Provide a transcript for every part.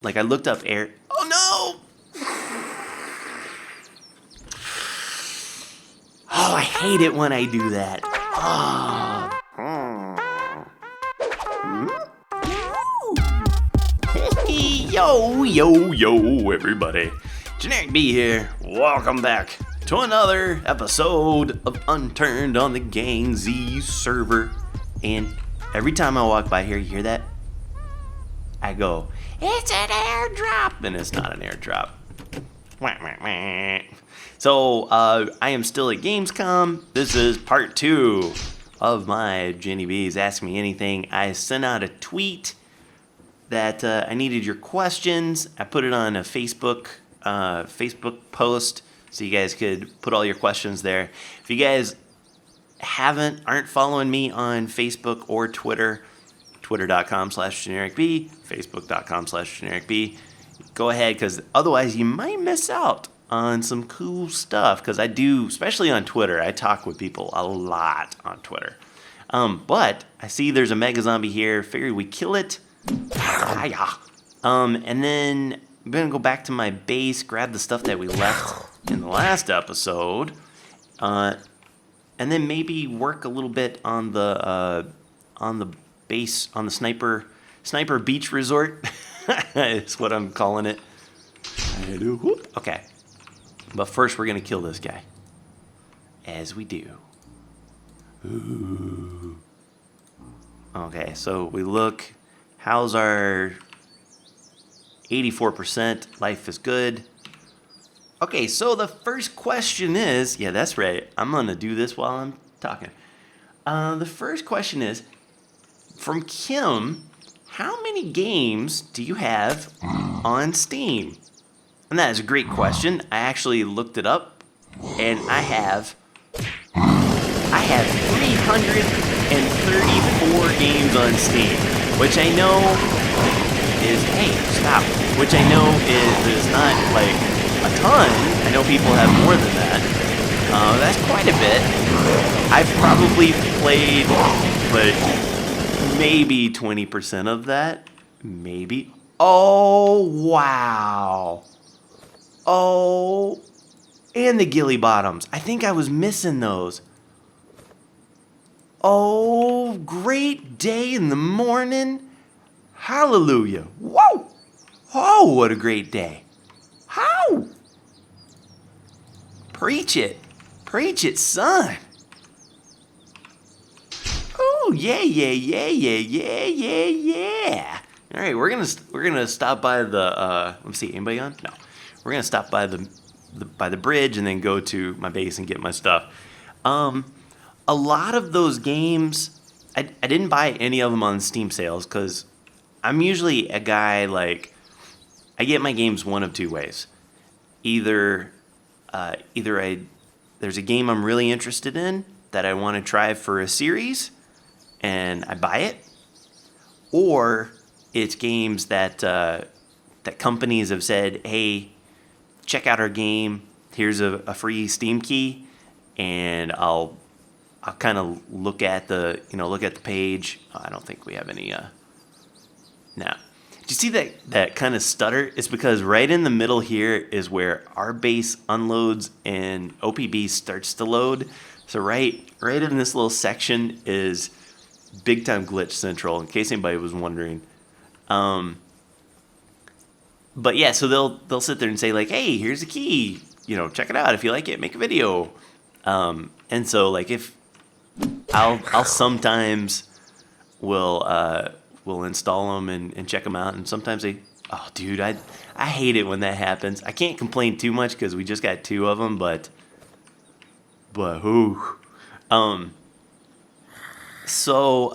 Like, I looked up air... Oh, no! Oh, I hate it when I do that. Oh. Yo, everybody. Generikb here. Welcome back to another episode of Unturned on the GangZ server. And every time I walk by here, you hear that? I go, it's an airdrop! And it's not an airdrop. So, I am still at Gamescom. This is part 2 of my Generikb's Ask Me Anything. I sent out a tweet that I needed your questions. I put it on a Facebook post so you guys could put all your questions there. If you guys aren't following me on Facebook or Twitter, twitter.com/generikb, facebook.com/generikb, go ahead, because otherwise you might miss out on some cool stuff, because I do, especially on Twitter, I talk with people a lot on Twitter. But I see there's a mega zombie here. Figured we kill it. And then I'm gonna go back to my base, grab the stuff that we left in the last episode, and then maybe work a little bit on the base, on the sniper beach resort. Is what I'm calling it. Okay, but first we're gonna kill this guy, as we do. Ooh. Okay, so we look. How's our 84%? Life is good. Okay, so the first question is, yeah, that's right. I'm gonna do this while I'm talking. The first question is from Kim. How many games do you have on Steam? And that is a great question. I actually looked it up, and I have 334 games on Steam, which I know is, hey, stop, which I know is not like a ton. I know people have more than that. That's quite a bit. I've probably played, but maybe 20% of that. Maybe. Oh, wow. Oh, and the Gilly Bottoms. I think I was missing those. Oh, great day in the morning. Hallelujah. Whoa. Oh, what a great day. How? Preach it. Preach it, son. Oh, yeah. All right, we're gonna stop by the let me see, anybody on? No. We're gonna stop by the bridge and then go to my base and get my stuff. A lot of those games, I didn't buy any of them on Steam sales, because I'm usually a guy, like, I get my games one of two ways. Either there's a game I'm really interested in that I want to try for a series, and I buy it, or it's games that companies have said, hey, check out our game, here's a free Steam key, and I'll kind of look at the page. Oh, I don't think we have any. No. Do you see that kind of stutter? It's because right in the middle here is where our base unloads and OPB starts to load. So right in this little section is big time glitch central, in case anybody was wondering. But yeah, so they'll sit there and say, like, hey, here's the key. Check it out. If you like it, make a video. And so, like, if I'll sometimes will install them and check them out, and sometimes oh, dude, I hate it when that happens. I can't complain too much because we just got 2 of them, but who? So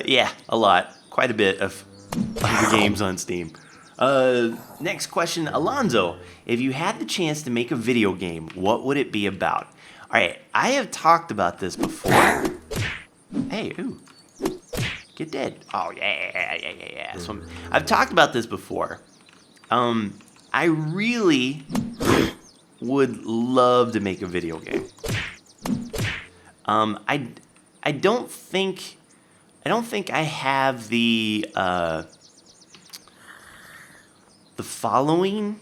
yeah, a lot, quite a bit of the games on Steam. Next question, Alonzo. If you had the chance to make a video game, what would it be about? All right, I have talked about this before. Hey, ooh. Get dead. Oh, yeah. So I've talked about this before. I really would love to make a video game. I don't think I have the the following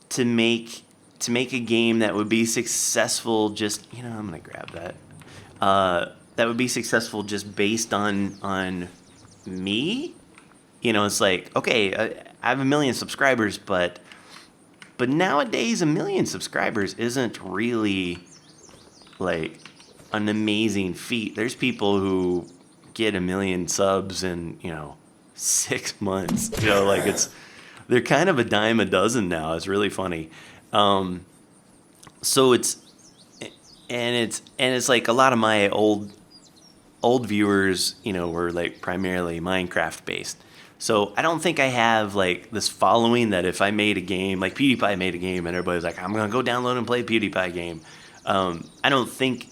to make a game that would be successful. Just I'm gonna grab that. That would be successful just based on me. It's like, okay, I have 1 million subscribers, but nowadays 1 million subscribers isn't really like an amazing feat. There's people who get 1 million subs in 6 months. Like they're kind of a dime a dozen now. It's really funny. So it's like a lot of my old viewers, were like primarily Minecraft based. So I don't think I have like this following that if I made a game, like PewDiePie made a game and everybody's like, I'm gonna go download and play a PewDiePie game. I don't think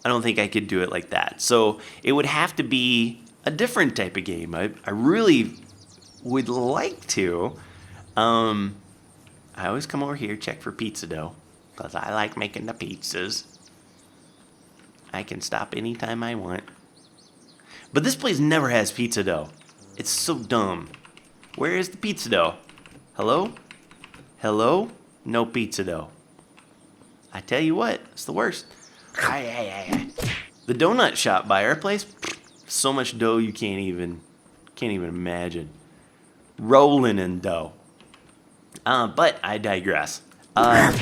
I could do it like that. So it would have to be a different type of game. I really would like to. I always come over here, check for pizza dough, because I like making the pizzas. I can stop anytime I want. But this place never has pizza dough. It's so dumb. Where is the pizza dough? Hello? Hello? No pizza dough. I tell you what, it's the worst. The donut shop by our place, so much dough you can't even imagine. Rolling in dough. But I digress. I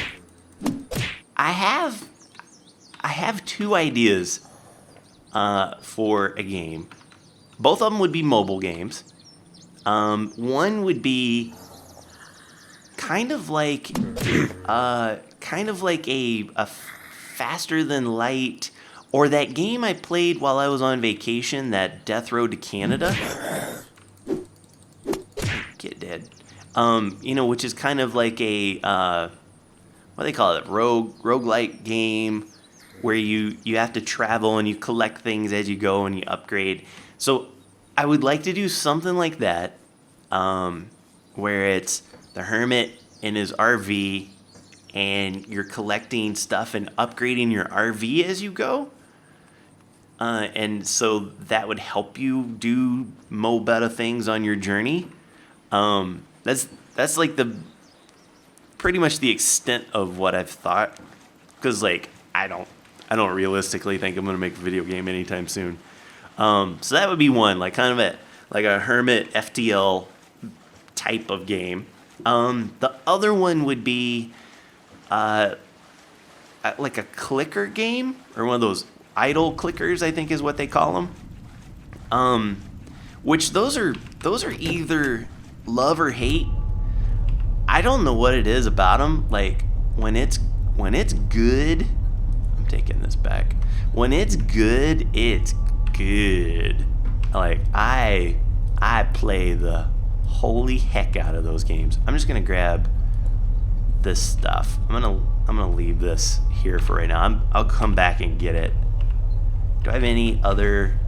have 2 ideas for a game. Both of them would be mobile games. One would be kind of like a faster than light, or that game I played while I was on vacation, that Death Road to Canada. Get dead. Which is kind of like a what do they call it? Roguelike game where you have to travel and you collect things as you go and you upgrade. So I would like to do something like that, where it's the hermit in his RV and you're collecting stuff and upgrading your RV as you go. And so that would help you do better things on your journey. That's like pretty much the extent of what I've thought, because like I don't realistically think I'm gonna make a video game anytime soon. So that would be one, like kind of a hermit FTL type of game. The other one would be like a clicker game, or one of those idle clickers, I think is what they call them. Which those are either love or hate. I don't know what it is about them. Like when it's good, I'm taking this back. When it's good, it's good. Like I play the holy heck out of those games. I'm just gonna grab this stuff. I'm gonna leave this here for right now. I'll come back and get it. Do I have any other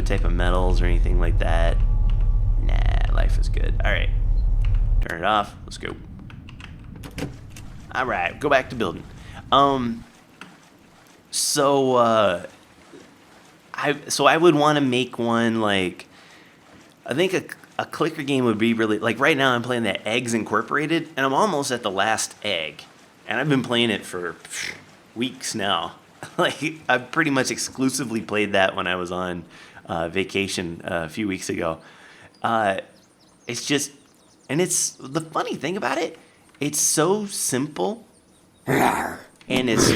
type of metals or anything like that? Nah, life is good. All right, turn it off. Let's go. All right, go back to building. So I would want to make one like, I think a clicker game would be really, like right now I'm playing that Eggs Incorporated, and I'm almost at the last egg, and I've been playing it for weeks now. Like I've pretty much exclusively played that when I was on vacation a few weeks ago. It's just, and it's the funny thing about it, it's so simple and it's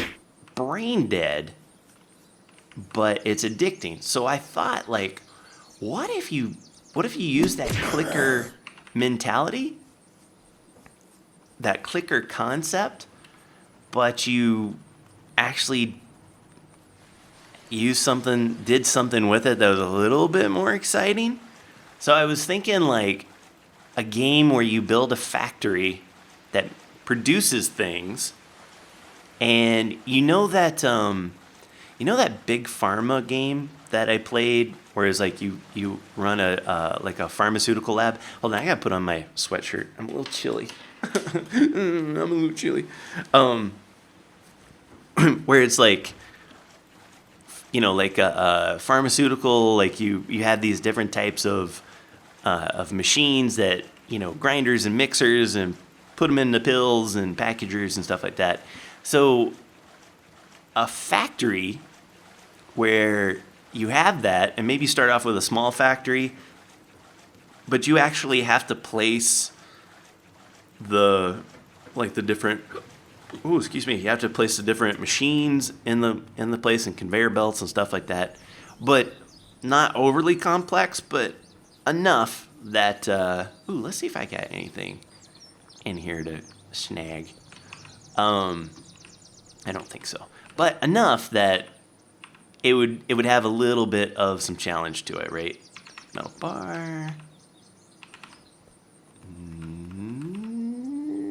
brain dead, but it's addicting. So I thought, like, what if you use that clicker mentality, that clicker concept, but you actually did something with it that was a little bit more exciting. So I was thinking like a game where you build a factory that produces things, and that big pharma game that I played, where it's like you run a pharmaceutical lab. Hold on, I gotta put on my sweatshirt. I'm a little chilly. Where it's like, like a pharmaceutical, like you have these different types of of machines that, grinders and mixers, and put them into pills and packagers and stuff like that. So a factory where you have that, and maybe start off with a small factory, but you actually have to place the different, you have to place the different machines in the place, and conveyor belts and stuff like that, but not overly complex, but enough that let's see if I got anything in here to snag. I don't think so, but enough that it would have a little bit of some challenge to it, right? Metal bar.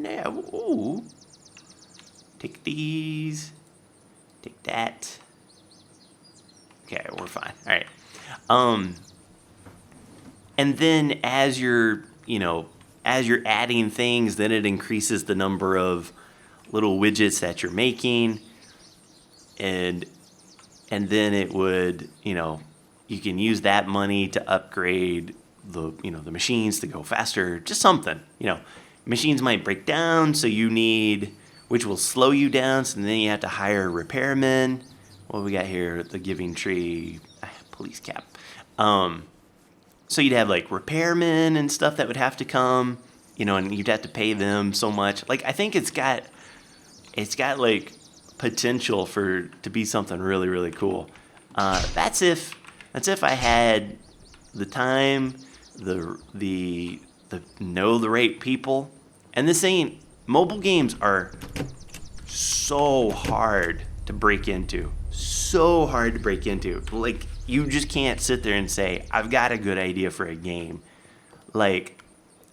No. Ooh. Take these. Take that. Okay, we're fine. All right. And then as you're adding things, then it increases the number of little widgets that you're making, and then it would, you can use that money to upgrade the machines to go faster, just something, machines might break down, so which will slow you down, so then you have to hire repairmen. What we got here? The Giving Tree police cap. So you'd have like repairmen and stuff that would have to come, and you'd have to pay them so much. Like, I think it's got like potential to be something really, really cool. That's if I had the time, the right people. And mobile games are so hard to break into. So hard to break into. Like, you just can't sit there and say, I've got a good idea for a game. Like,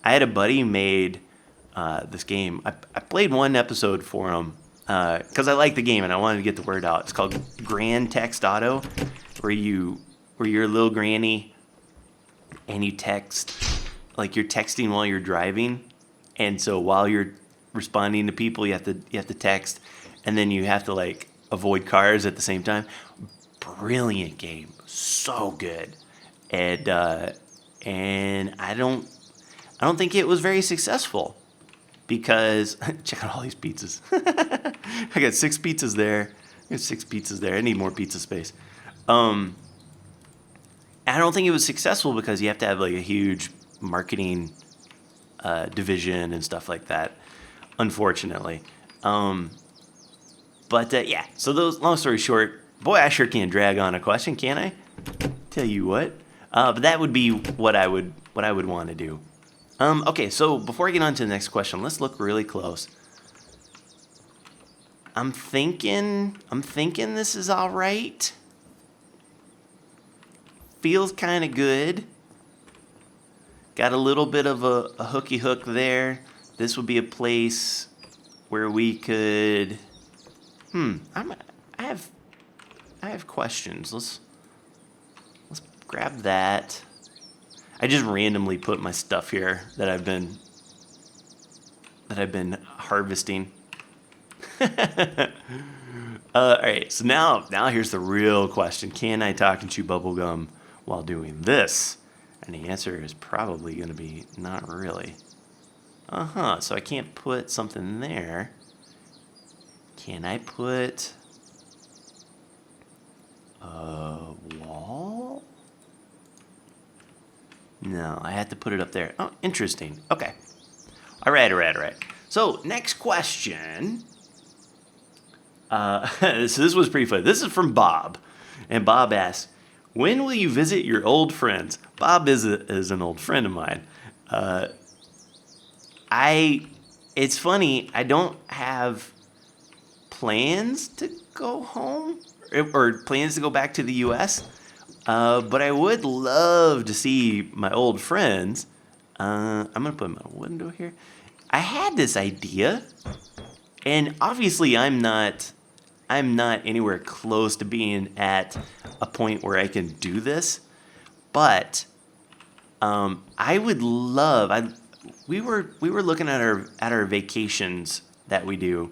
I had a buddy who made this game. I played one episode for him because I like the game and I wanted to get the word out. It's called Grand Text Auto, where you're a little granny and you text, like you're texting while you're driving, and so while you're responding to people, you have to text, and then you have to like avoid cars at the same time. Brilliant game, so good, and I don't think it was very successful. Because, check out all these pizzas. I got 6 pizzas there. I need more pizza space. I don't think it was successful because you have to have like a huge marketing division and stuff like that, unfortunately. But yeah, so long story short, boy, I sure can drag on a question, can't I? Tell you what. But that would be what I would want to do. Okay, so before I get on to the next question, let's look really close. I'm thinking this is all right. Feels kind of good. Got a little bit of a hooky hook there. This would be a place where we could. I have questions. Let's grab that. I just randomly put my stuff here that I've been harvesting. All right, so now here's the real question: can I talk and chew bubblegum while doing this? And the answer is probably going to be not really. So I can't put something there. Can I put a wall? No, I had to put it up there. Oh, interesting. Okay. All right. So, next question. So this was pretty funny. This is from Bob. And Bob asks, when will you visit your old friends? Bob is an old friend of mine. It's funny, I don't have plans to go home or plans to go back to the U.S., but I would love to see my old friends. I'm going to put my window here. I had this idea, and obviously I'm not anywhere close to being at a point where I can do this, but I would love. We were looking at our vacations that we do,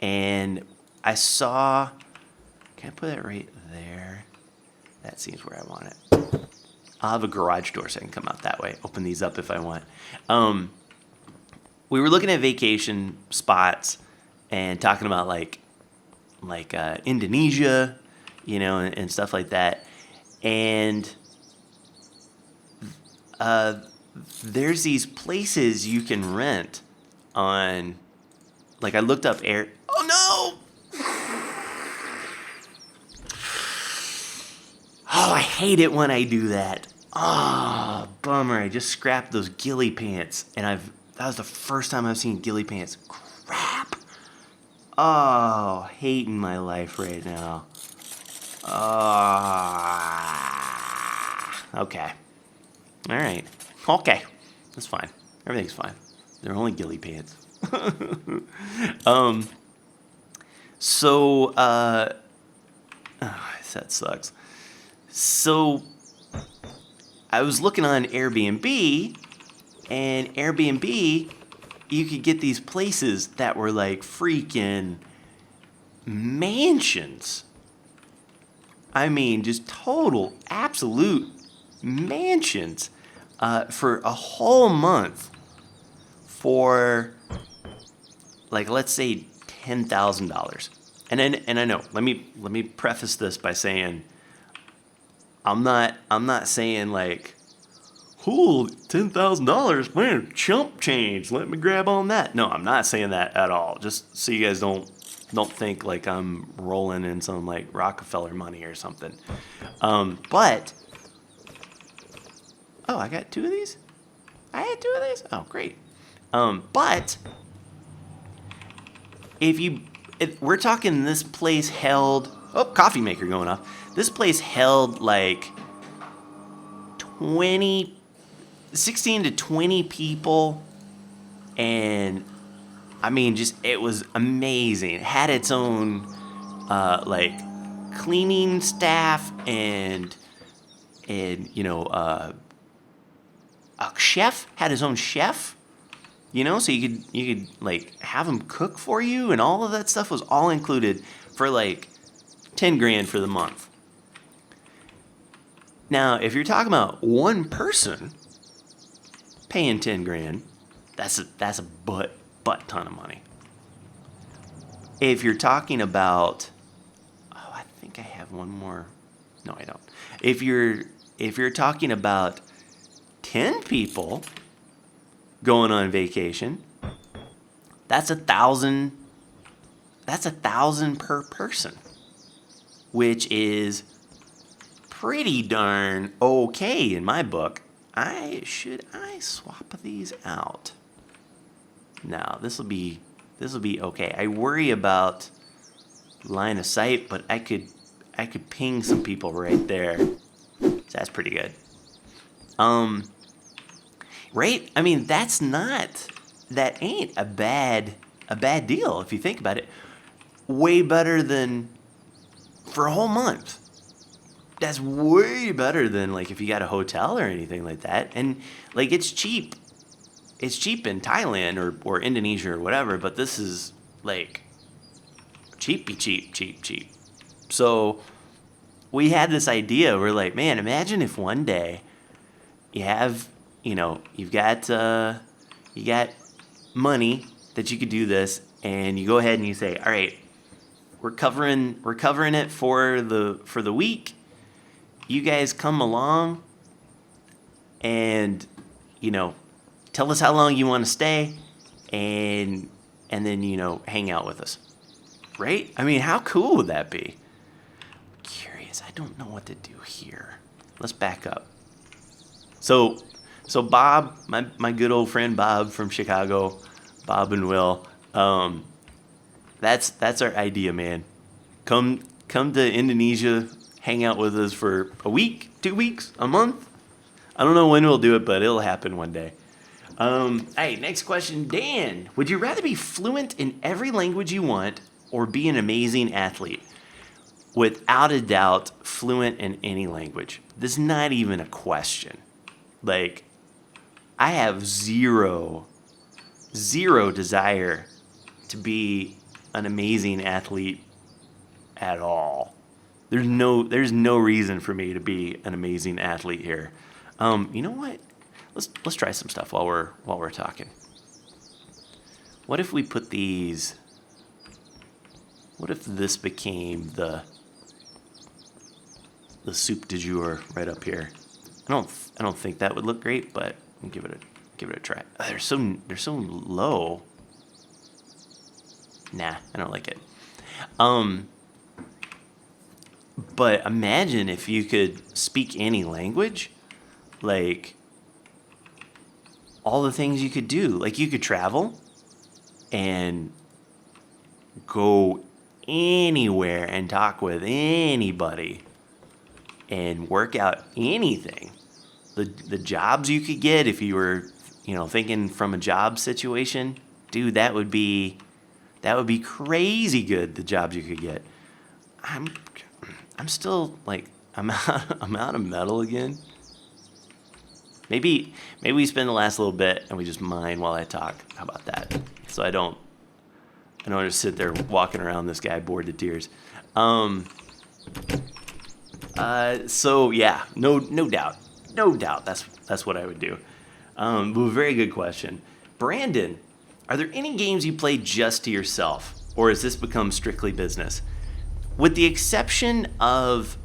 and I saw. Can I put it right there? That seems where I want it. I'll have a garage door so I can come out that way. Open these up if I want. We were looking at vacation spots and talking about like Indonesia, you know, and stuff like that. And there's these places you can rent on, like I looked up oh no! Oh, I hate it when I do that. Oh, bummer. I just scrapped those ghillie pants, and that was the first time I've seen ghillie pants. Crap. Oh, hating my life right now. Okay. All right. Okay. That's fine. Everything's fine. They're only ghillie pants. That sucks. So I was looking on Airbnb, and Airbnb, you could get these places that were like freaking mansions. I mean, just total, absolute mansions for a whole month for, like, let's say $10,000. And I know, let me preface this by saying, I'm not saying like, ooh, $10,000, man, chump change. Let me grab on that. No, I'm not saying that at all. Just so you guys don't think like I'm rolling in some like Rockefeller money or something. But I got two of these. I had two of these. Oh, great. But if we're talking, this place held, coffee maker going off. This place held like 16 to 20 people, and I mean, just, it was amazing. It had its own like cleaning staff and you know, a chef, had his own chef, you know, so you could like have him cook for you, and all of that stuff was all included for like 10 grand for the month. Now, if you're talking about one person paying 10 grand, that's a butt ton of money. If you're talking about, I think I have one more. No, I don't. If you're talking about 10 people going on vacation, that's $1,000. That's $1,000 per person, which is pretty darn okay in my book. Should I swap these out? No, this will be okay. I worry about line of sight, but I could ping some people right there. So that's pretty good. Right? I mean, that ain't a bad deal if you think about it. Way better than for a whole month. That's way better than like if you got a hotel or anything like that. And like, it's cheap. It's cheap in Thailand or Indonesia or whatever, but this is like cheap. So we had this idea. We're like, man, imagine if one day you have, you know, you got money that you could do this, and you go ahead and you say, all right, we're covering it for the week. You guys come along and, you know, tell us how long you want to stay, and then, you know, hang out with us. Right? I mean, how cool would that be? I'm curious. I don't know what to do here. Let's back up. So Bob, my good old friend Bob from Chicago, Bob and Will, that's our idea, man. Come to Indonesia, hang out with us for a week, 2 weeks, a month. I don't know when we'll do it, but it'll happen one day. Hey, next question, Dan. Would you rather be fluent in every language you want or be an amazing athlete? Without a doubt, fluent in any language. This is not even a question. Like, I have zero desire to be an amazing athlete at all. There's no reason for me to be an amazing athlete here. You know what? Let's try some stuff while we're talking. What if we put these? What if this became the soup du jour right up here? I don't think that would look great, but we'll give it a try. Oh, they're so low. Nah, I don't like it. But imagine if you could speak any language, like all the things you could do. Like you could travel and go anywhere and talk with anybody and work out anything. The jobs you could get if you were, thinking from a job situation, dude, that would be crazy good. The jobs you could get. I'm still like I'm out of metal again. Maybe we spend the last little bit and we just mine while I talk. How about that? So I don't just sit there walking around this guy bored to tears. So yeah, no doubt. That's what I would do. But very good question, Brandon. Are there any games you play just to yourself, or has this become strictly business? With the exception of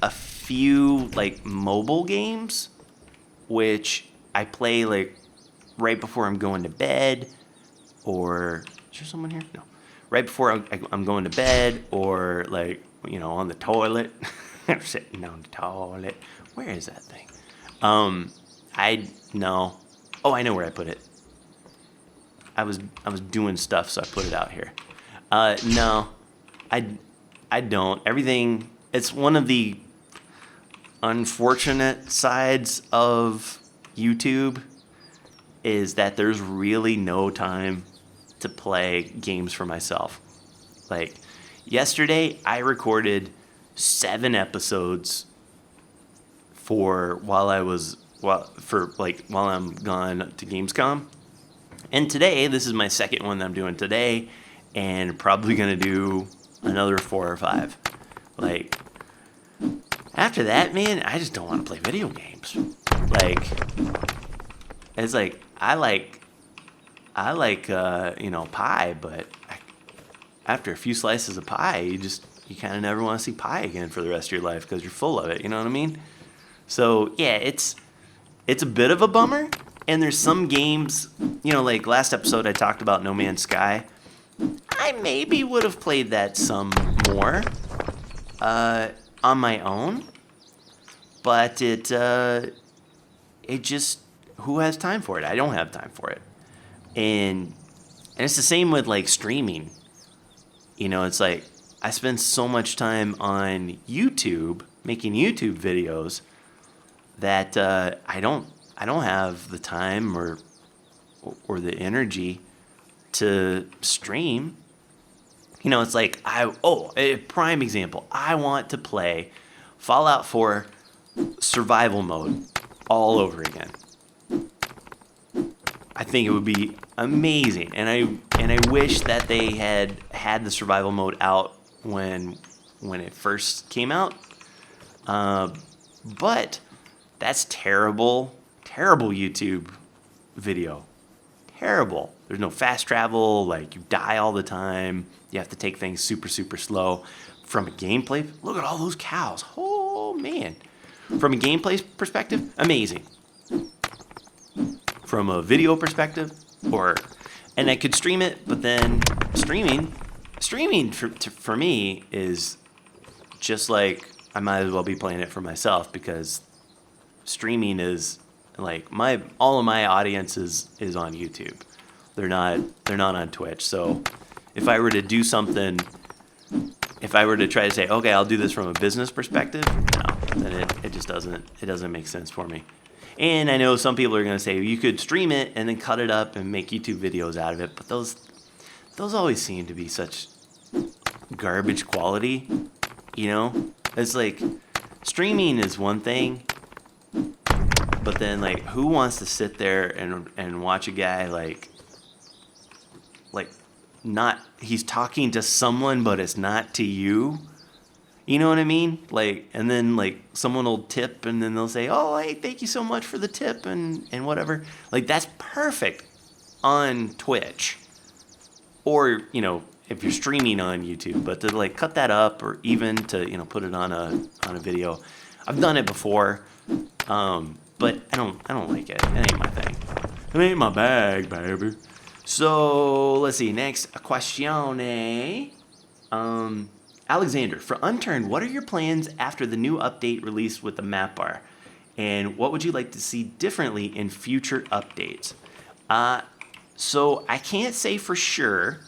a few like mobile games, which I play like right before I'm going to bed, or is there someone here? No, right before I'm going to bed, or like on the toilet. I'm sitting on the toilet. Where is that thing? I know. Oh, I know where I put it. I was doing stuff, so I put it out here. No, I don't. Everything. It's one of the unfortunate sides of YouTube is that there's really no time to play games for myself. Like yesterday, I recorded 7 episodes while I'm gone to Gamescom. And today, this is my second one that I'm doing today, and probably gonna do another 4 or 5. Like after that, man, I just don't want to play video games. Like it's like I like pie, but after a few slices of pie, you kind of never want to see pie again for the rest of your life because you're full of it. You know what I mean? So yeah, it's a bit of a bummer. And there's some games, like last episode I talked about No Man's Sky. I maybe would have played that some more on my own, but it just, who has time for it? I don't have time for it. And it's the same with like streaming. It's like I spend so much time on YouTube making YouTube videos that I don't have the time or the energy to stream. It's like a prime example. I want to play Fallout 4 survival mode all over again. I think it would be amazing, and I wish that they had the survival mode out when it first came out. But that's terrible YouTube video. Terrible. There's no fast travel. Like you die all the time. You have to take things super, super slow. From a gameplay, look at all those cows. Oh man. From a gameplay perspective, amazing. From a video perspective, and I could stream it, but then streaming for me is just like I might as well be playing it for myself, because streaming is like all of my audience is on YouTube. They're not on Twitch. So if I were to do something, if I were to try to say, okay, I'll do this from a business perspective, no, then it just doesn't make sense for me. And I know some people are going to say you could stream it and then cut it up and make YouTube videos out of it, but those always seem to be such garbage quality. It's like streaming is one thing, but then like who wants to sit there and watch a guy like not, he's talking to someone but it's not to you. You know what I mean? Like, and then like someone will tip, and then they'll say, "Oh, hey, thank you so much for the tip," and whatever. Like, that's perfect on Twitch, or if you're streaming on YouTube. But to like cut that up, or even to put it on a video, I've done it before, but I don't like it. It ain't my thing. It ain't my bag, baby. So let's see. Next question. Alexander, for Unturned, what are your plans after the new update released with the map bar? And what would you like to see differently in future updates? So I can't say for sure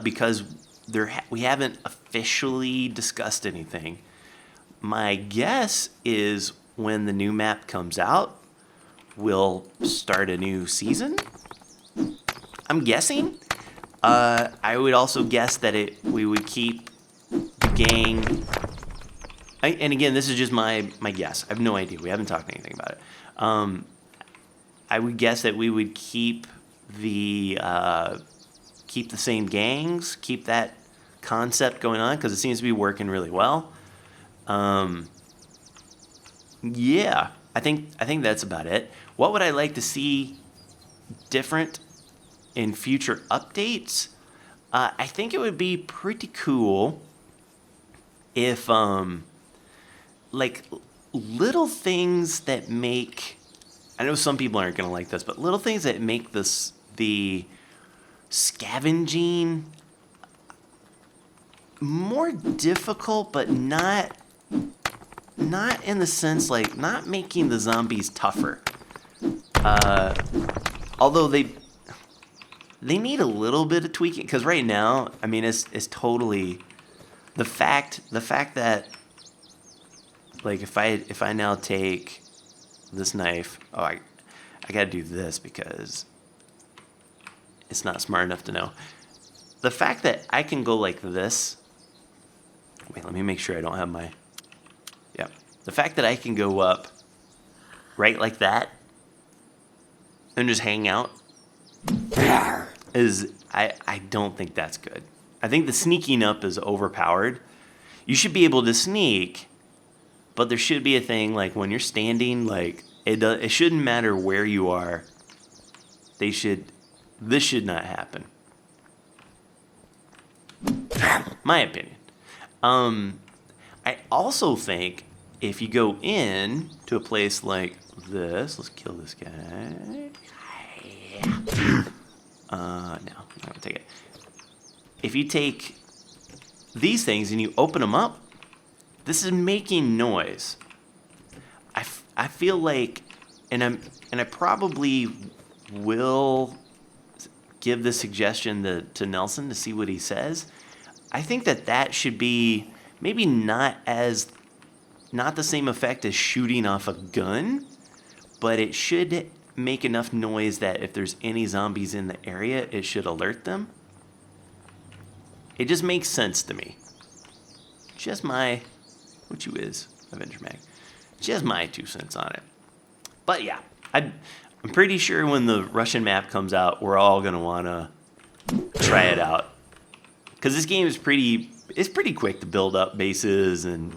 because we haven't officially discussed anything. My guess is when the new map comes out, we'll start a new season. I'm guessing. I would also guess that we would keep the gang. And again, this is just my guess. I have no idea. We haven't talked anything about it. I would guess that we would keep the same gangs, keep that concept going on because it seems to be working really well. Yeah, I think that's about it. What would I like to see different in future updates? I think it would be pretty cool if like little things that make, I know some people aren't gonna like this, but little things that make the scavenging more difficult, but not in the sense like not making the zombies tougher. Although they need a little bit of tweaking, because right now, I mean, it's totally the fact that like if I now take this knife, I gotta do this because it's not smart enough to know. The fact that I can go like this. Wait, let me make sure I don't have my. Yeah, the fact that I can go up right like that and just hang out is I don't think that's good. I think the sneaking up is overpowered. You should be able to sneak, but there should be a thing like when you're standing, like it shouldn't matter where you are. This should not happen. My opinion. I also think if you go in to a place like this, let's kill this guy. No, I'm not gonna take it. If you take these things and you open them up, this is making noise. I feel like, and I probably will give this suggestion to Nelson to see what he says. I think that should be maybe not the same effect as shooting off a gun, but it should make enough noise that if there's any zombies in the area, it should alert them. It just makes sense to me. Just my, what you is, Avenger Mag. Just my 2 cents on it. But yeah, I'm pretty sure when the Russian map comes out, we're all gonna wanna try it out. Because this game is pretty quick to build up bases and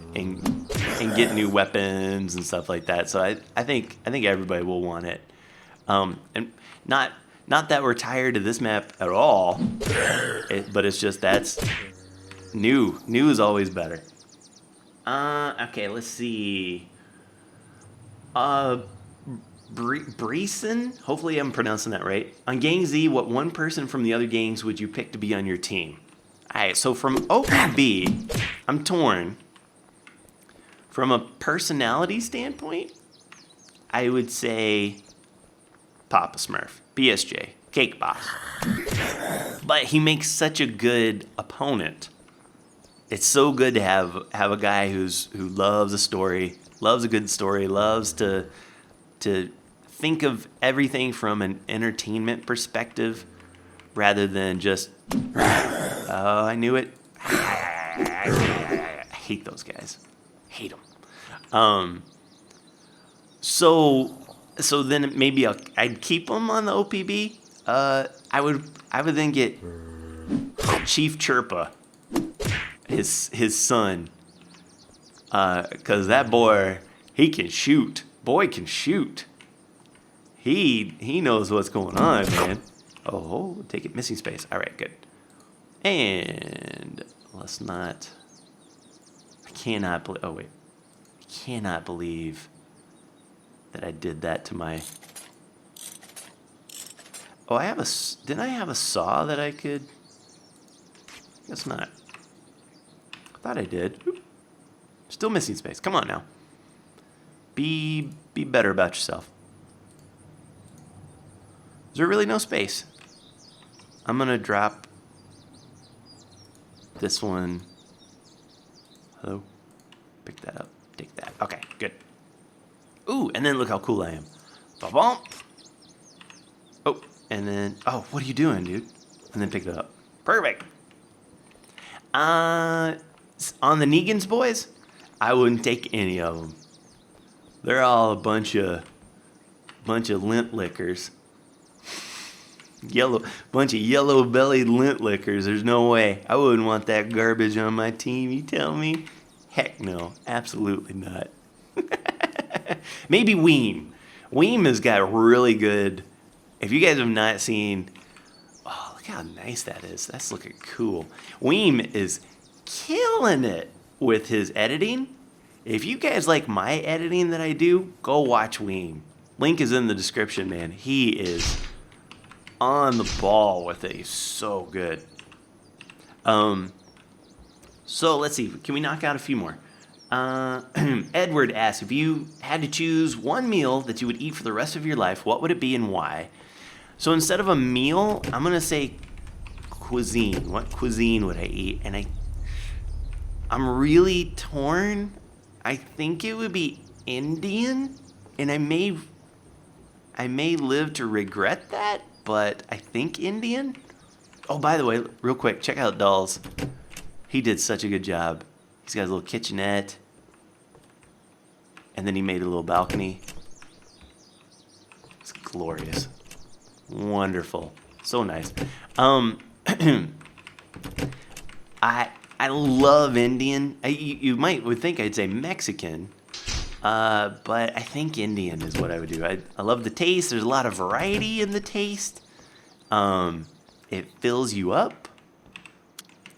get new weapons and stuff like that. So I think everybody will want it. And not that we're tired of this map at all, but it's just that's new. New is always better. Okay, let's see. Breeson, hopefully I'm pronouncing that right. On GangZ, what one person from the other gangs would you pick to be on your team? Alright, so from OPB, I'm torn. From a personality standpoint, I would say Papa Smurf, BSJ, Cake Boss. But he makes such a good opponent. It's so good to have a guy who loves a story, loves a good story, loves to think of everything from an entertainment perspective rather than just, oh, I knew it. I hate those guys. Hate them. So then maybe I'd keep them on the OPB. I would then get Chief Chirpa. his son. Because that boy, he can shoot. Boy can shoot. He knows what's going on, man. Oh, take it. Missing space. All right, good. And let's not... I cannot believe... Oh, wait. I cannot believe that I did that to my... Oh, I have a... Didn't I have a saw that I could... Guess not. I thought I did. Oop. Still missing space. Come on now. Be better about yourself. Is there really no space? I'm gonna drop this one. Hello? Pick that up. Take that. Okay, good. Ooh, and then look how cool I am. Ba-bump. Oh, and then... Oh, what are you doing, dude? And then pick it up. Perfect. On the Negans, boys, I wouldn't take any of them. They're all a bunch of lint lickers. Bunch of yellow-bellied lint lickers. There's no way. I wouldn't want that garbage on my team, you tell me? Heck no. Absolutely not. Maybe Weem. Weem has got really good... If you guys have not seen... Oh, look how nice that is. That's looking cool. Weem is killing it with his editing. If you guys like my editing that I do, go watch Weem. Link is in the description, man. He is on the ball with it. He's so good. So let's see. Can we knock out a few more? Edward asks, if you had to choose one meal that you would eat for the rest of your life, what would it be and why? So instead of a meal, I'm going to say cuisine. What cuisine would I eat? And I'm really torn. I think it would be Indian, and I may live to regret that, but I think Indian. Oh, by the way, real quick, check out Dolls. He did such a good job. He's got a little kitchenette, and then he made a little balcony. It's glorious. Wonderful. So nice. I love Indian. You would think I'd say Mexican, but I think Indian is what I would do. I love the taste. There's a lot of variety in the taste. It fills you up,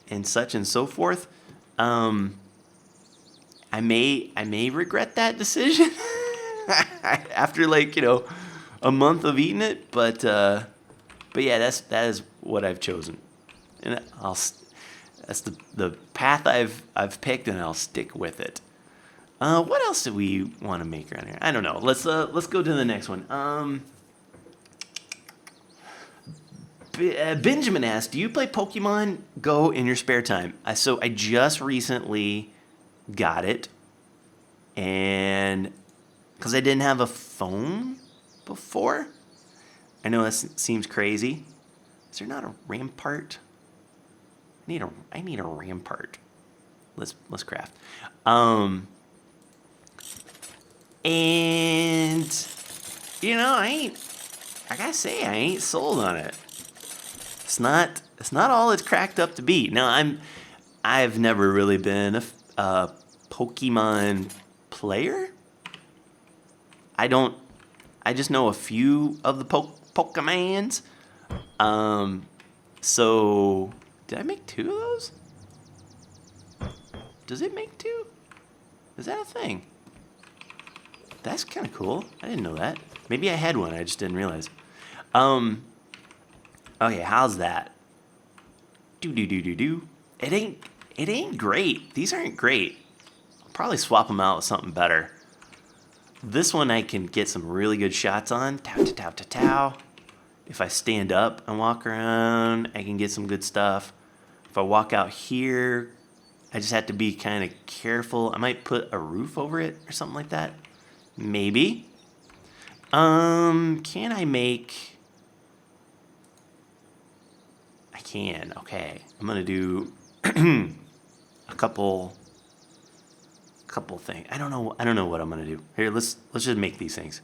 and such and so forth. I may regret that decision after a month of eating it, but yeah, that is what I've chosen, and that's the path I've picked, and I'll stick with it. What else do we want to make around here? I don't know. Let's go to the next one. Benjamin asked, do you play Pokemon Go in your spare time? So I just recently got it, and because I didn't have a phone before. I know that seems crazy. Is there not a rampart? I need a rampart. Let's craft. And I gotta say, I ain't sold on it. It's not all it's cracked up to be. Now I've never really been a Pokemon player. I just know a few of the Pokemons. So did I make 2 of those? Does it make 2? Is that a thing? That's kind of cool. I didn't know that. Maybe I had one. I just didn't realize. Okay, how's that? Do. It ain't great. These aren't great. I'll probably swap them out with something better. This one I can get some really good shots on. Tow. If I stand up and walk around, I can get some good stuff. If I walk out here, I just have to be kind of careful. I might put a roof over it or something like that. Maybe. Can I make... I can. Okay. I'm going to do a couple things. I don't know what I'm going to do. Here, let's just make these things.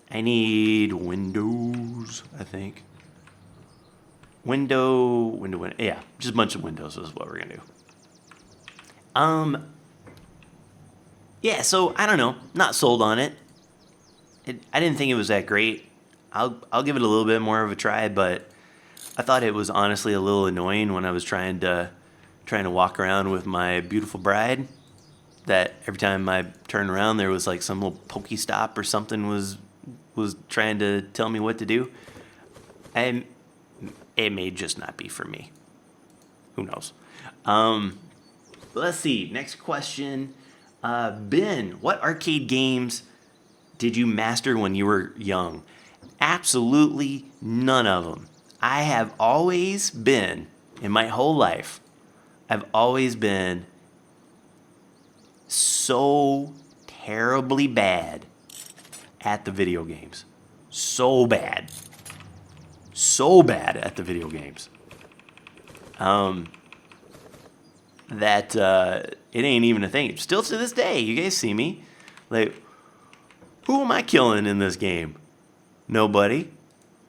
I need windows, I think. Window. Yeah, just a bunch of windows is what we're going to do. Yeah, so I don't know. Not sold on it. I didn't think it was that great. I'll give it a little bit more of a try, but I thought it was honestly a little annoying when I was trying to walk around with my beautiful bride. That every time I turned around, there was like some little Pokestop or something was trying to tell me what to do. And it may just not be for me. Who knows? Let's see. Next question. Ben, what arcade games did you master when you were young? Absolutely none of them. I have always been, in my whole life, I've always been so terribly bad at the video games. So bad. So bad at the video games. That it ain't even a thing. Still to this day, you guys see me. Like, who am I killing in this game? Nobody.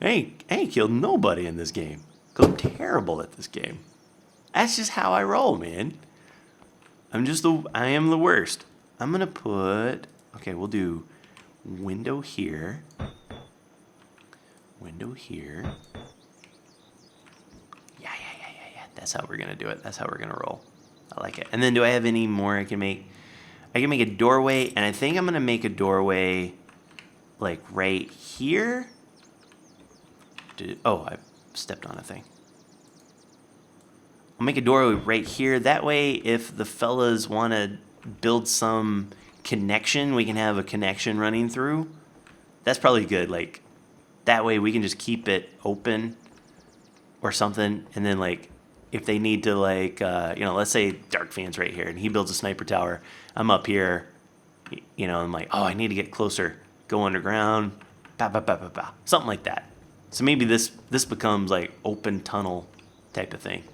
I ain't killed nobody in this game. 'Cause I'm terrible at this game. That's just how I roll, man. I am the worst. I'm gonna put, okay, we'll do window here. Window here. Yeah. That's how we're gonna do it. That's how we're gonna roll. I like it. And then do I have any more I can make? I can make a doorway, and I think I'm gonna make a doorway like right here. Oh, I stepped on a thing. I'll make a doorway right here. That way, if the fellas want to build some connection, we can have a connection running through. That's probably good. Like, that way we can just keep it open or something. And then, like, if they need to, like, let's say Dark Fan's right here and he builds a sniper tower. I'm up here, I'm like, oh, I need to get closer. Go underground. Something like that. So maybe this becomes, like, open tunnel type of thing.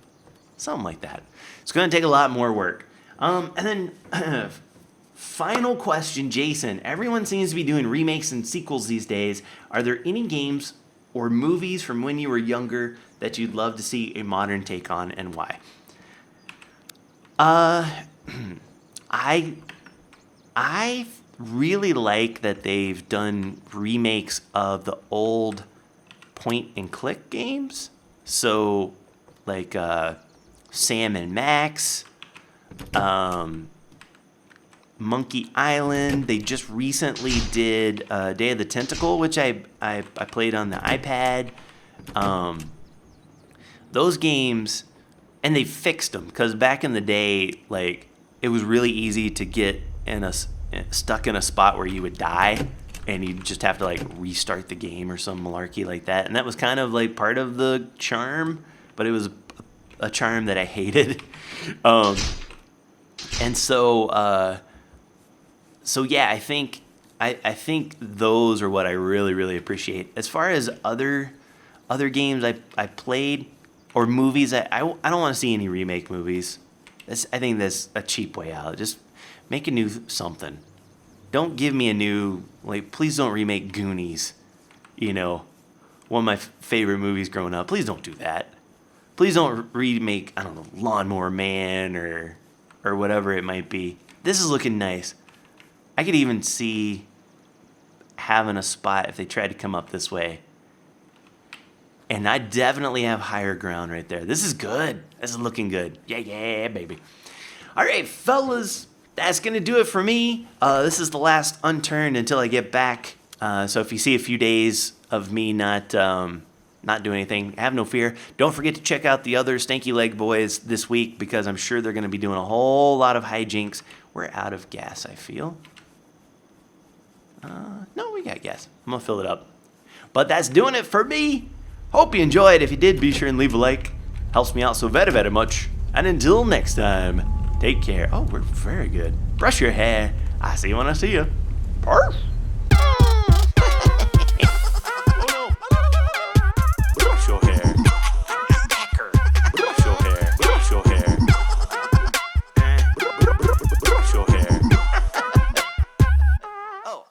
Something like that. It's going to take a lot more work. And then, final question, Jason. Everyone seems to be doing remakes and sequels these days. Are there any games or movies from when you were younger that you'd love to see a modern take on, and why? I really like that they've done remakes of the old point-and-click games. So, like, Sam and Max, Monkey Island. They just recently did Day of the Tentacle, which I played on the iPad. Those games, and they fixed them, because back in the day, like, it was really easy to get stuck in a spot where you would die, and you just have to, like, restart the game or some malarkey like that. And that was kind of, like, part of the charm, but it was a charm that I hated. And so yeah, I think those are what I really, really appreciate. As far as other games I played, or movies, I don't want to see any remake movies. I think that's a cheap way out. Just make a new something. Don't give me a new, like, please don't remake Goonies. One of my favorite movies growing up. Please don't do that. Please don't remake, I don't know, Lawnmower Man or whatever it might be. This is looking nice. I could even see having a spot if they tried to come up this way. And I definitely have higher ground right there. This is good. This is looking good. Yeah, baby. All right, fellas, that's going to do it for me. This is the last Unturned until I get back. So if you see a few days of me not doing anything, have no fear. Don't forget to check out the other Stanky Leg Boyz this week, because I'm sure they're going to be doing a whole lot of hijinks. We're out of gas, I feel. No, we got gas. I'm going to fill it up. But that's doing it for me. Hope you enjoyed. If you did, be sure and leave a like. Helps me out so very, very much. And until next time, take care. Oh, we're very good. Brush your hair. I see you when I see you. Perf. Oh.